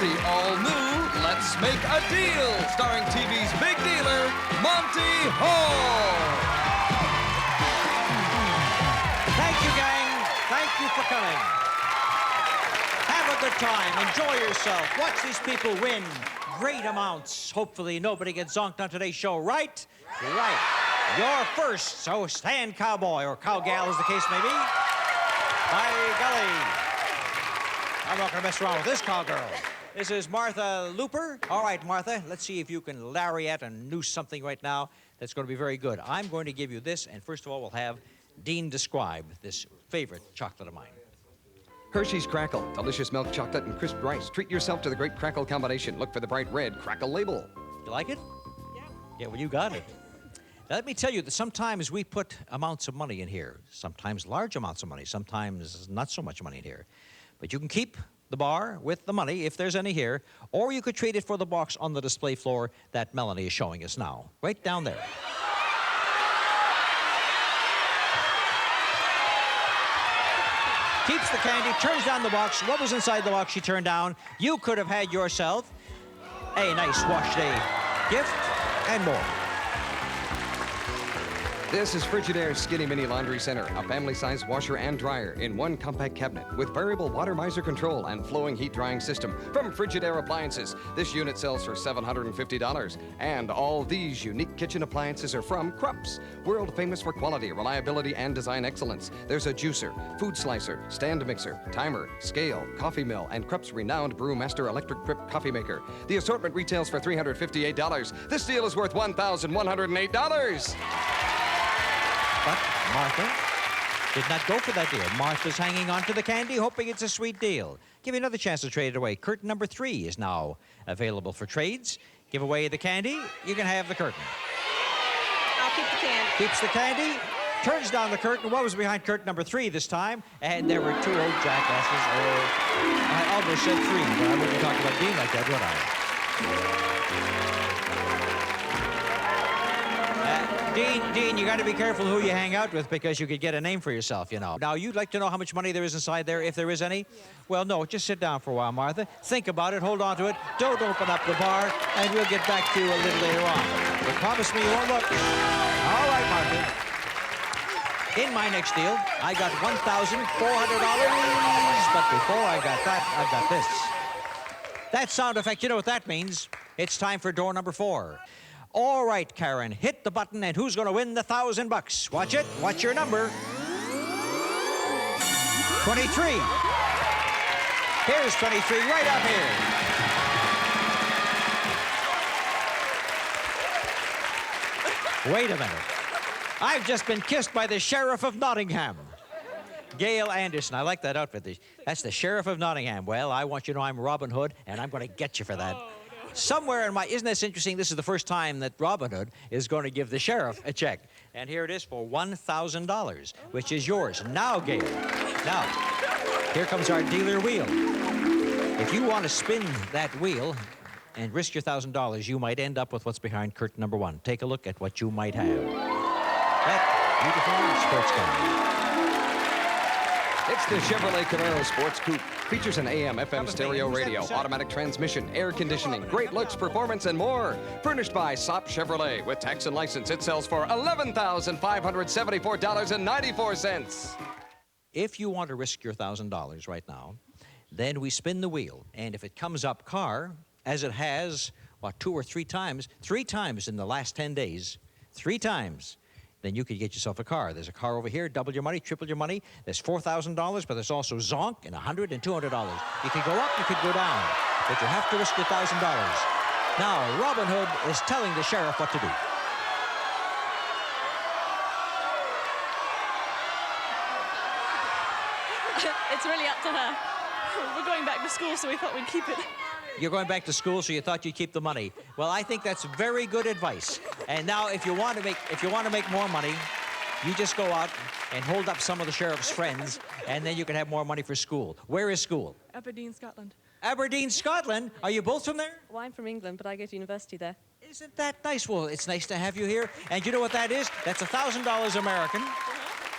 the all-new Let's Make a Deal, starring TV's big dealer, Monty Hall. Thank you, gang. Thank you for coming. Have a good time. Enjoy yourself. Watch these people win great amounts. Hopefully nobody gets zonked on today's show, right? Right. You're first, so stand cowboy or cowgal as the case may be. By golly. I'm not going to mess around with this cowgirl. This is Martha Looper. All right, Martha, let's see if you can lariat and noose something right now that's going to be very good. I'm going to give you this, and first of all, we'll have Dean describe this favorite chocolate of mine. Hershey's Krackel, delicious milk chocolate and crisp rice. Treat yourself to the great Krackel combination. Look for the bright red Krackel label. You like it? Yeah. Yeah, well, you got it. Now, let me tell you that sometimes we put amounts of money in here, sometimes large amounts of money, sometimes not so much money in here. But you can keep the bar with the money, if there's any here, or you could trade it for the box on the display floor that Melanie is showing us now, right down there. Keeps the candy, turns down the box. What was inside the box she turned down? You could have had yourself a nice wash day gift and more. This is Frigidaire's Skinny Mini Laundry Center, a family-sized washer and dryer in one compact cabinet with variable water miser control and flowing heat drying system from Frigidaire Appliances. This unit sells for $750, and all these unique kitchen appliances are from Krupps, world famous for quality, reliability, and design excellence. There's a juicer, food slicer, stand mixer, timer, scale, coffee mill, and Krupps' renowned Brewmaster electric drip coffee maker. The assortment retails for $358. This deal is worth $1,108. But Martha did not go for that deal. Martha's hanging on to the candy, hoping it's a sweet deal. Give you another chance to trade it away. Curtain number 3 is now available for trades. Give away the candy, you can have the curtain. I'll keep the candy. Keeps the candy, turns down the curtain. What was behind curtain number 3 this time? And there were 2 old jackasses. I almost said 3, but I wouldn't talk about Dean like that, would I? Dean, you got to be careful who you hang out with because you could get a name for yourself, you know. Now, you'd like to know how much money there is inside there, if there is any? Yeah. Well, no, just sit down for a while, Martha. Think about it, hold on to it. Don't open up the bar, and we'll get back to you a little later on. But promise me you won't look. All right, Martha. In my next deal, I got $1,400. But before I got that, I've got this. That sound effect, you know what that means? It's time for door number 4. All right, Karen, hit the button, and who's going to win the $1,000? Watch it. What's your number? 23. Here's 23 right up here. Wait a minute. I've just been kissed by the Sheriff of Nottingham. Gail Anderson. I like that outfit. That's the Sheriff of Nottingham. Well, I want you to know I'm Robin Hood, and I'm going to get you for that. Somewhere in my... Isn't this interesting? This is the first time that Robin Hood is going to give the sheriff a check. And here it is for $1,000, which is yours. Now, Gail. Now, here comes our dealer wheel. If you want to spin that wheel and risk your $1,000, you might end up with what's behind curtain number 1. Take a look at what you might have. That beautiful sports car. It's the Chevrolet Camaro Sports Coupe. Features an AM/FM stereo radio, automatic transmission, air conditioning, great looks, performance, and more. Furnished by Sop Chevrolet. With tax and license, it sells for $11,574.94. If you want to risk your $1,000 right now, then we spin the wheel. And if it comes up car, as it has, what, 2 or 3 times in the last 10 days, 3 times, then you could get yourself a car. There's a car over here, double your money, triple your money. There's $4,000, but there's also zonk and $100 and $200. You could go up, you could go down, but you have to risk your $1,000. Now, Robin Hood is telling the sheriff what to do. It's really up to her. We're going back to school, so we thought we'd keep it. You're going back to school, so you thought you'd keep the money. Well, I think that's very good advice. And now, if you want to make more money, you just go out and hold up some of the sheriff's friends, and then you can have more money for school. Where is school? Aberdeen, Scotland. Aberdeen, Scotland? Are you both from there? Well, I'm from England, but I go to university there. Isn't that nice? Well, it's nice to have you here. And you know what that is? That's $1,000 American.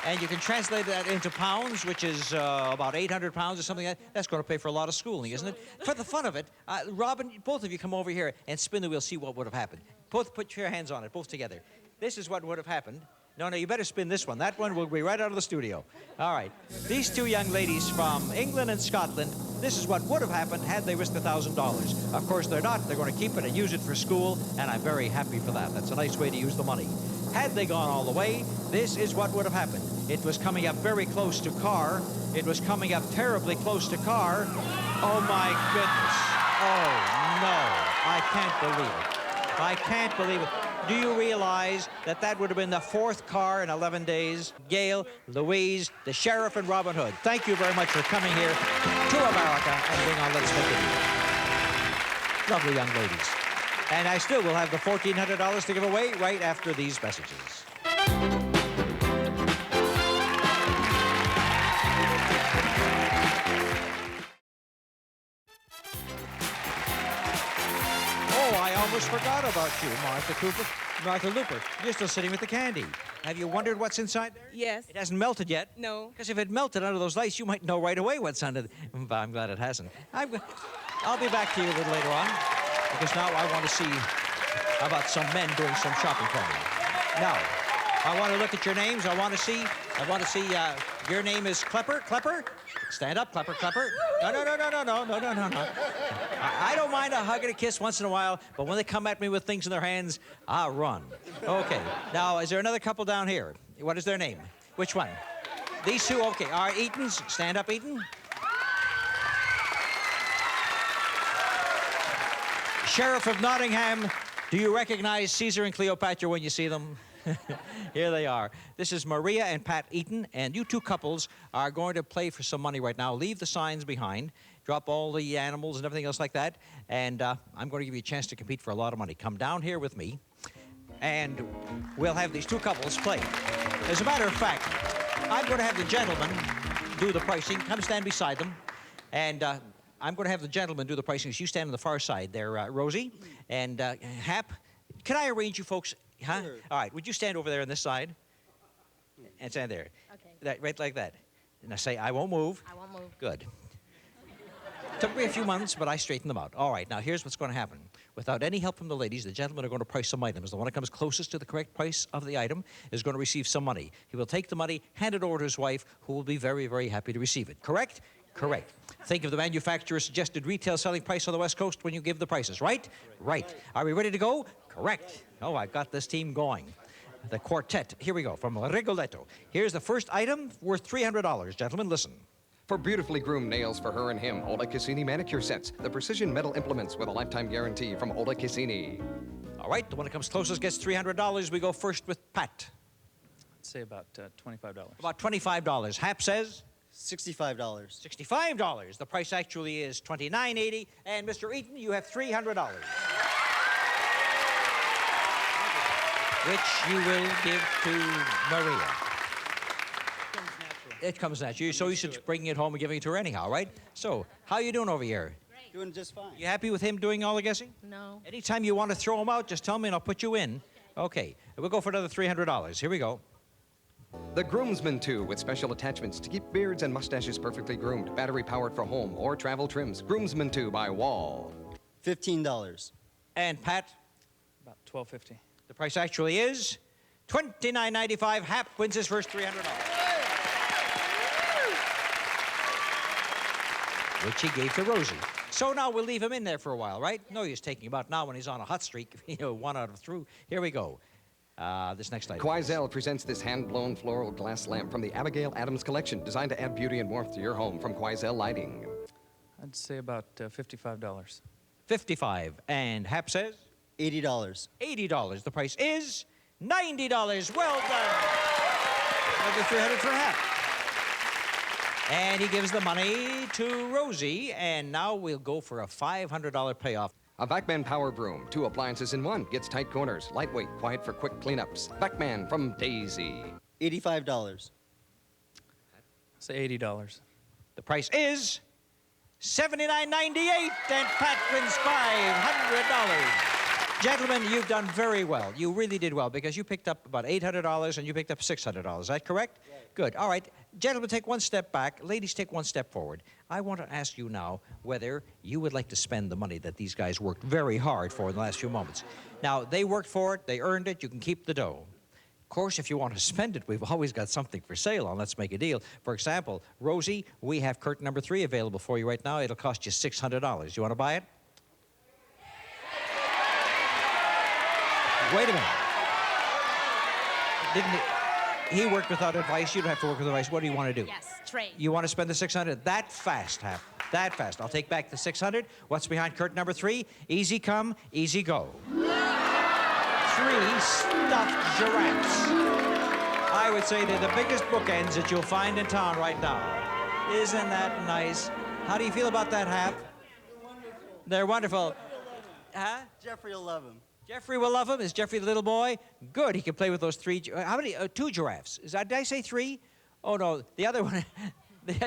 And you can translate that into pounds, which is about 800 pounds or something like that. That's going to pay for a lot of schooling, isn't it? For the fun of it, Robin, both of you come over here and spin the wheel, see what would have happened. Both put your hands on it, both together. This is what would have happened. No, you better spin this one. That one will be right out of the studio. All right. These two young ladies from England and Scotland, this is what would have happened had they risked $1,000. Of course, they're not. They're going to keep it and use it for school, and I'm very happy for that. That's a nice way to use the money. Had they gone all the way, this is what would have happened. It was coming up very close to car. It was coming up terribly close to car. Oh, my goodness. Oh, no. I can't believe it. I can't believe it. Do you realize that that would have been the fourth car in 11 days? Gail, Louise, the sheriff, and Robin Hood. Thank you very much for coming here to America and being on Let's Make a Deal. Lovely young ladies. And I still will have the $1,400 to give away right after these messages. I almost forgot about you, Martha Looper. You're still sitting with the candy. Have you wondered what's inside there? Yes. It hasn't melted yet? No. Because if it melted under those lights, you might know right away what's under it. But I'm glad it hasn't. I'll be back to you a little later on, because now I want to see about some men doing some shopping for me. Now, I want to look at your names. I want to see, your name is Klepper. Stand up, Klepper. No. I don't mind a hug and a kiss once in a while, but when they come at me with things in their hands, I'll run. Okay. Now, is there another couple down here? What is their name? Which one? These two? Okay. All right, Eatons. Stand up, Eaton. Sheriff of Nottingham, do you recognize Caesar and Cleopatra when you see them? Here they are. This is Maria and Pat Eaton, and you two couples are going to play for some money right now. Leave the signs behind. Drop all the animals and everything else like that, and I'm going to give you a chance to compete for a lot of money. Come down here with me, and we'll have these two couples play. As a matter of fact, I'm going to have the gentleman do the pricing. Come stand beside them, and I'm going to have the gentleman do the pricing. You stand on the far side there, Rosie, and Hap. Can I arrange you folks? Huh? Sure. All right, would you stand over there on this side? And stand there. Okay. Right like that. Now say, I won't move. I won't move. Good. Took me a few months, but I straightened them out. All right, now here's what's going to happen. Without any help from the ladies, the gentlemen are going to price some items. The one that comes closest to the correct price of the item is going to receive some money. He will take the money, hand it over to his wife, who will be very, very happy to receive it. Correct? Correct. Think of the manufacturer's suggested retail selling price on the West Coast when you give the prices, right? Right. Are we ready to go? Correct. Oh, I've got this team going. The quartet. Here we go, from Rigoletto. Here's the first item worth $300. Gentlemen, listen. For beautifully groomed nails for her and him, Ola Cassini manicure sets. The precision metal implements with a lifetime guarantee from Ola Cassini. All right, the one that comes closest gets $300. We go first with Pat. I'd say about $25. About $25. Hap says? $65. $65. The price actually is $29.80. And Mr. Eaton, you have $300. Which you will give to Maria. It comes naturally. So you should bring it home and giving it to her anyhow, right? So, how you doing over here? Doing just fine. You happy with him doing all the guessing? No. Anytime you want to throw him out, just tell me and I'll put you in. Okay, we'll go for another $300. Here we go. The Groomsman 2 with special attachments to keep beards and mustaches perfectly groomed. Battery powered for home or travel trims. Groomsman 2 by Wall. $15. And Pat? About $12.50. The price actually is $29.95. Hap wins his first $300. Which he gave to Rosie. So now we'll leave him in there for a while, right? No use taking him out now when he's on a hot streak. You know, 1 out of 3. Here we go. This next item. Quoizel presents this hand-blown floral glass lamp from the Abigail Adams collection, designed to add beauty and warmth to your home from Quoizel Lighting. I'd say about $55. $55. And Hap says? $80. $80. The price is $90. Well done. Another $300 for Hap. And he gives the money to Rosie, and now we'll go for a $500 payoff. A Vac-Man Power Broom, 2 appliances in 1, gets tight corners, lightweight, quiet for quick cleanups. Vac-Man from Daisy. $85. Say $80. The price is $79.98, and Pat wins $500. Gentlemen, you've done very well. You really did well because you picked up about $800 and you picked up $600. Is that correct? Right. Good. All right. Gentlemen, take one step back. Ladies, take one step forward. I want to ask you now whether you would like to spend the money that these guys worked very hard for in the last few moments. Now, they worked for it. They earned it. You can keep the dough. Of course, if you want to spend it, we've always got something for sale on Let's Make a Deal. For example, Rosie, we have curtain number 3 available for you right now. It'll cost you $600. You want to buy it? Wait a minute. Didn't he worked without advice? You don't have to work with advice. What do you want to do? Yes, trade. You want to spend the $600? That fast, Hap. That fast. I'll take back the $600. What's behind curtain number 3? Easy come, easy go. 3 stuffed giraffes. I would say they're the biggest bookends that you'll find in town right now. Isn't that nice? How do you feel about that, Hap? They're wonderful. Huh? Jeffrey will love him. Jeffrey will love him. Is Jeffrey the little boy? Good. He can play with those 3. How many? 2 giraffes. Did I say 3? Oh, no. The other one.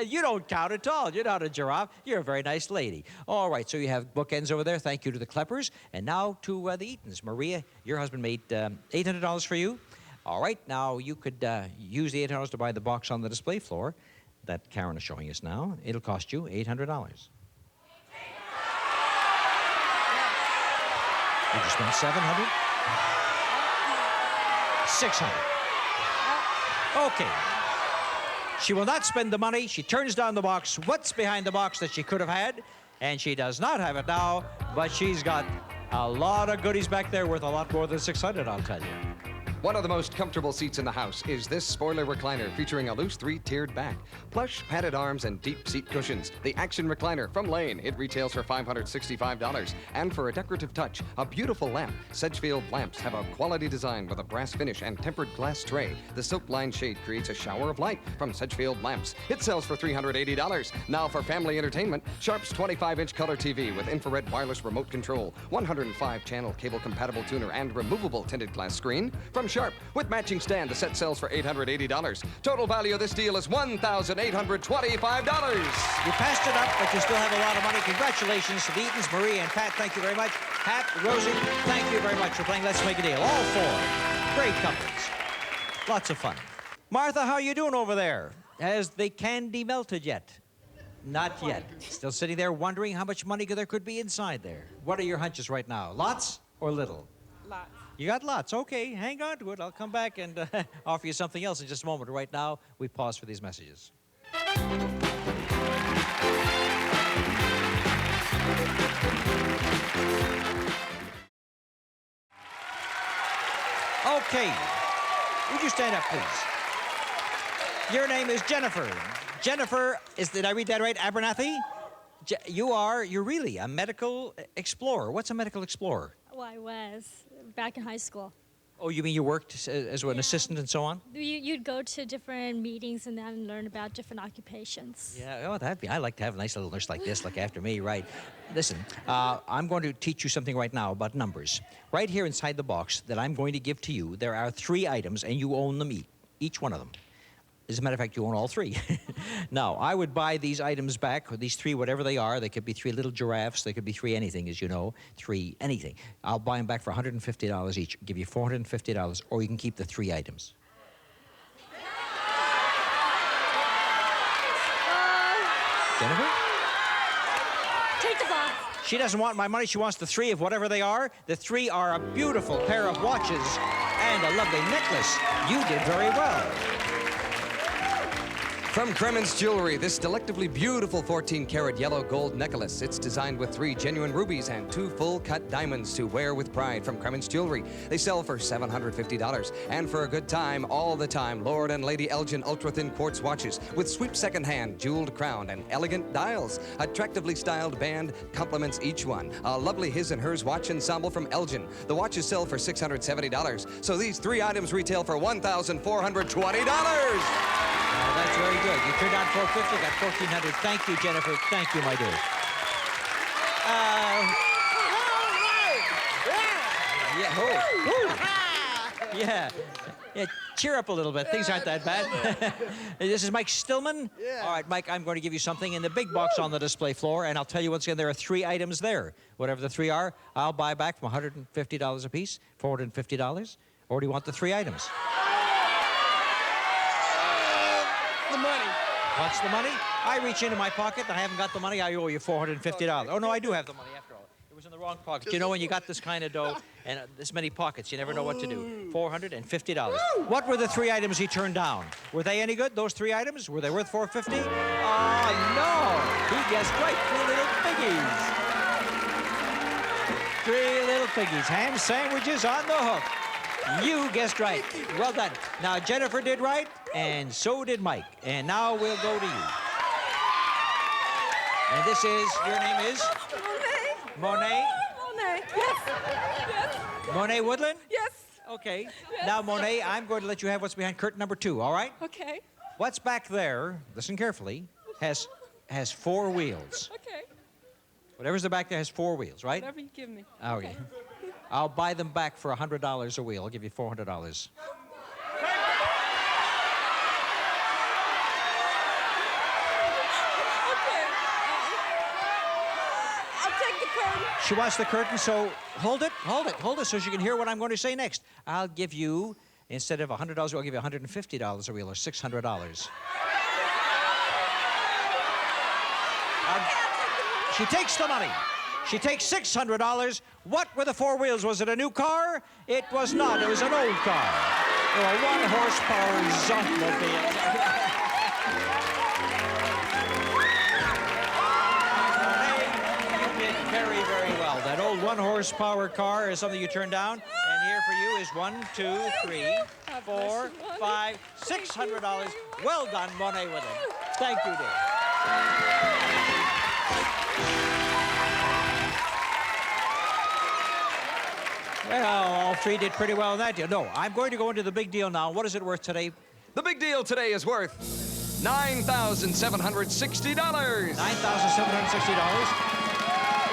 You don't count at all. You're not a giraffe. You're a very nice lady. All right. So you have bookends over there. Thank you to the Kleppers. And now to the Eatons. Maria, your husband made $800 for you. All right. Now you could use the $800 to buy the box on the display floor that Karen is showing us now. It'll cost you $800. Did you spend $700? $600. Okay. She will not spend the money. She turns down the box. What's behind the box that she could have had? And she does not have it now, but she's got a lot of goodies back there worth a lot more than $600, I'll tell you. One of the most comfortable seats in the house is this spoiler recliner featuring a loose 3-tiered back, plush padded arms, and deep seat cushions. The Action Recliner from Lane. It retails for $565. And for a decorative touch, a beautiful lamp. Sedgefield lamps have a quality design with a brass finish and tempered glass tray. The silk-lined shade creates a shower of light from Sedgefield lamps. It sells for $380. Now for family entertainment, Sharp's 25-inch color TV with infrared wireless remote control, 105-channel cable-compatible tuner, and removable tinted glass screen from Sharp with matching stand. The set sells for $880. Total value of this deal is $1,825. You passed it up, but you still have a lot of money. Congratulations to the Eatons, Marie and Pat. Thank you very much. Pat, Rosie, thank you very much for playing Let's Make a Deal. All 4 great couples. Lots of fun. Martha, how are you doing over there? Has the candy melted yet? Not yet. Still sitting there wondering how much money there could be inside there. What are your hunches right now? Lots or little? Lots. You got lots. Okay, hang on to it. I'll come back and offer you something else in just a moment. Right now, we pause for these messages. Okay. Would you stand up, please? Your name is Jennifer. Jennifer, did I read that right? Abernathy? You're really a medical explorer. What's a medical explorer? Well, I was back in high school. Oh, you mean you worked as an assistant and so on? You'd go to different meetings and then learn about different occupations. Yeah, I like to have a nice little nurse like this, look after me, right? Listen, I'm going to teach you something right now about numbers. Right here inside the box that I'm going to give to you, there are 3 items, and you own them each one of them. As a matter of fact, you own all 3. Now, I would buy these items back, or these 3, whatever they are. They could be 3 little giraffes. They could be 3 anything, as you know. 3 anything. I'll buy them back for $150 each. Give you $450, or you can keep the 3 items. Jennifer? Take the box. She doesn't want my money. She wants the 3 of whatever they are. The 3 are a beautiful pair of watches and a lovely necklace. You did very well. From Kremen's Jewelry, this delectably beautiful 14-karat yellow gold necklace. It's designed with 3 genuine rubies and 2 full-cut diamonds to wear with pride from Kremen's Jewelry. They sell for $750. And for a good time, all the time, Lord and Lady Elgin ultra-thin quartz watches with sweep second-hand, jeweled crown, and elegant dials. Attractively styled band complements each one. A lovely his and hers watch ensemble from Elgin. The watches sell for $670. So these 3 items retail for $1,420. That's very good. You turned out $450, got $1,400. Thank you, Jennifer. Thank you, my dear. Yeah. Oh. Yeah. cheer up a little bit. Things aren't that bad. This is Mike Stillman. Yeah. All right, Mike, I'm going to give you something in the big box on the display floor, and I'll tell you once again, there are 3 items there. Whatever the 3 are, I'll buy back from $150 a piece, $450. Or do you want the 3 items? The money. What's the money? I reach into my pocket, and I haven't got the money. I owe you $450. Oh, no, I do have the money after all. It was in the wrong pocket. You know, when you got this kind of dough and this many pockets, you never know what to do. $450. What were the 3 items he turned down? Were they any good, those 3 items? Were they worth $450? Oh, no. He guessed right. 3 little piggies. 3 little piggies. Ham sandwiches on the hook. You guessed right. Well done. Now, Jennifer did right, and so did Mike. And now we'll go to you. And this is, your name is? Monet. Monet, yes. Yes. Monet Woodland? Yes. Okay. Yes. Now, Monet, I'm going to let you have what's behind curtain number 2, all right? Okay. What's back there, listen carefully, has 4 wheels. Okay. Whatever's the back there has 4 wheels, right? Whatever you give me. Okay. I'll buy them back for $100 a wheel. I'll give you $400. Okay. I'll take the curtain. She wants the curtain, so hold it so she can hear what I'm going to say next. I'll give you, instead of $100, I'll give you $150 a wheel, or $600. She takes the money. She takes $600. What were the 4 wheels? Was it a new car? It was not. It was an old car. Or a 1-horsepower zonkmobile. You did very, very well. That old 1-horsepower car is something you turned down. And here for you is 1, 2, 3, 4, 5, $600. Well done, Monet Woodland. Thank you, dear. Well, all 3 did pretty well in that deal. No, I'm going to go into the big deal now. What is it worth today? The big deal today is worth $9,760. $9,760.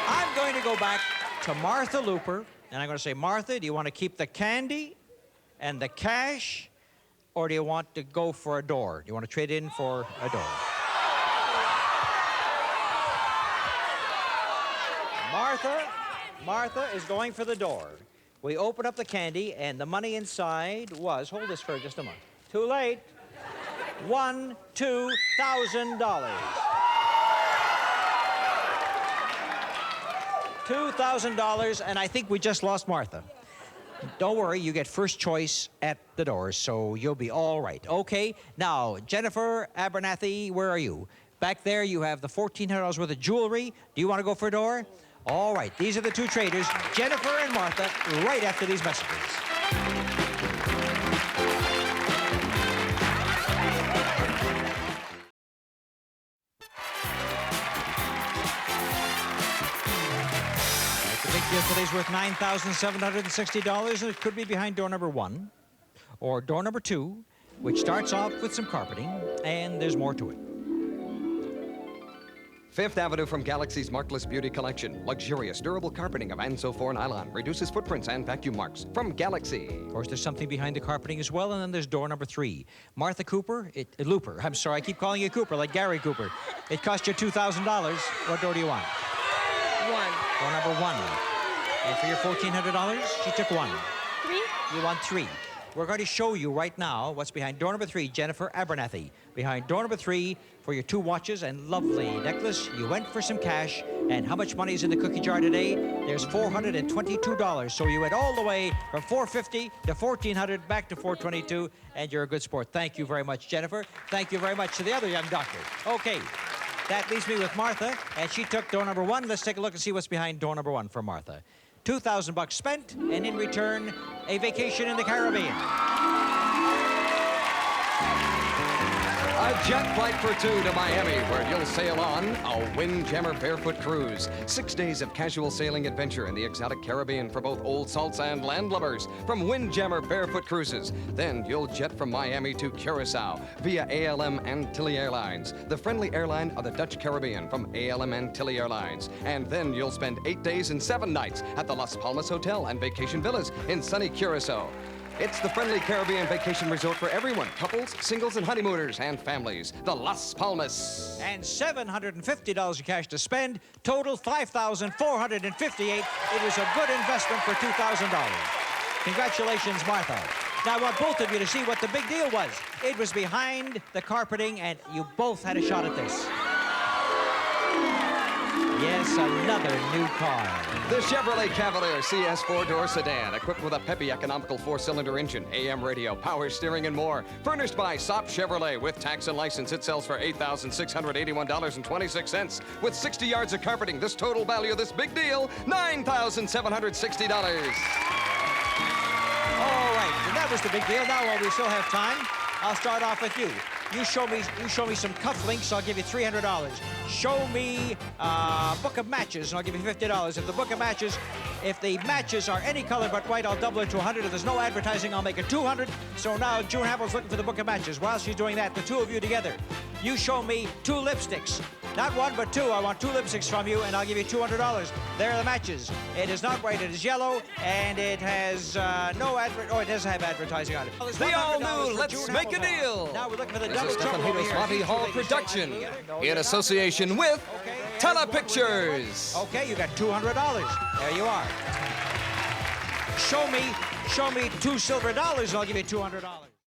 I'm going to go back to Martha Looper, and I'm going to say, Martha, do you want to keep the candy and the cash, or do you want to go for a door? Do you want to trade in for a door? Martha is going for the door. We open up the candy, and the money inside was, hold this for just a moment. Too late. $2,000. $2,000, and I think we just lost Martha. Don't worry, you get first choice at the doors, so you'll be all right. Okay, now, Jennifer Abernathy, where are you? Back there, you have the $1,400 worth of jewelry. Do you want to go for a door? All right, these are the 2 traders, Jennifer and Martha, right after these messages. The big deal today's worth $9,760, and it could be behind door number 1 or door number 2, which starts off with some carpeting, and there's more to it. 5th Avenue from Galaxy's Markless Beauty Collection. Luxurious, durable carpeting of Anso-4 nylon. Reduces footprints and vacuum marks. From Galaxy. Of course, there's something behind the carpeting as well, and then there's door number 3. Martha Looper. I'm sorry, I keep calling you Cooper, like Gary Cooper. It cost you $2,000. What door do you want? 1. Door number 1. And for your $1,400, she took 1. 3. You want 3. We're going to show you right now what's behind door number 3, Jennifer Abernathy. Behind door number 3, for your 2 watches and lovely necklace, you went for some cash. And how much money is in the cookie jar today? There's $422. So you went all the way from $450 to $1,400, back to $422, and you're a good sport. Thank you very much, Jennifer. Thank you very much to the other young doctor. Okay, that leaves me with Martha, and she took door number 1. Let's take a look and see what's behind door number 1 for Martha. $2,000 spent, and in return, a vacation in the Caribbean. A jet flight for 2 to Miami, where you'll sail on a Windjammer Barefoot Cruise. 6 days of casual sailing adventure in the exotic Caribbean for both old salts and landlubbers from Windjammer Barefoot Cruises. Then you'll jet from Miami to Curacao via ALM Antilles Airlines, the friendly airline of the Dutch Caribbean from ALM Antilles Airlines. And then you'll spend 8 days and 7 nights at the Las Palmas Hotel and Vacation Villas in sunny Curacao. It's the friendly Caribbean vacation resort for everyone. Couples, singles, and honeymooners, and families. The Las Palmas. And $750 in cash to spend. Total $5,458. It was a good investment for $2,000. Congratulations, Martha. Now I want both of you to see what the big deal was. It was behind the carpeting, and you both had a shot at this. Yes, another new car. The Chevrolet Cavalier CS 4-door sedan, equipped with a peppy, economical 4-cylinder engine, AM radio, power steering, and more. Furnished by Sop Chevrolet with tax and license, it sells for $8,681.26. With 60 yards of carpeting, this total value of this big deal, $9,760. All right, and that was the big deal. Now, while we still have time, I'll start off with you. You show me some cufflinks, I'll give you $300. Show me a book of matches, and I'll give you $50. If the book of matches, if the matches are any color but white, I'll double it to $100. If there's no advertising, I'll make it $200. So now June Hamill's looking for the book of matches. While she's doing that, the two of you together, you show me 2 lipsticks. Not 1, but 2. I want 2 lipsticks from you, and I'll give you $200. There are the matches. It is not white, it is yellow, and it has no it doesn't have advertising on it. The all-new Let's Make a Deal. Now we're looking for the This double is trouble over Stephen here. Monty Hall production in association with Telepictures. Okay, you got $200. There you are. Show me $2 silver, and I'll give you $200.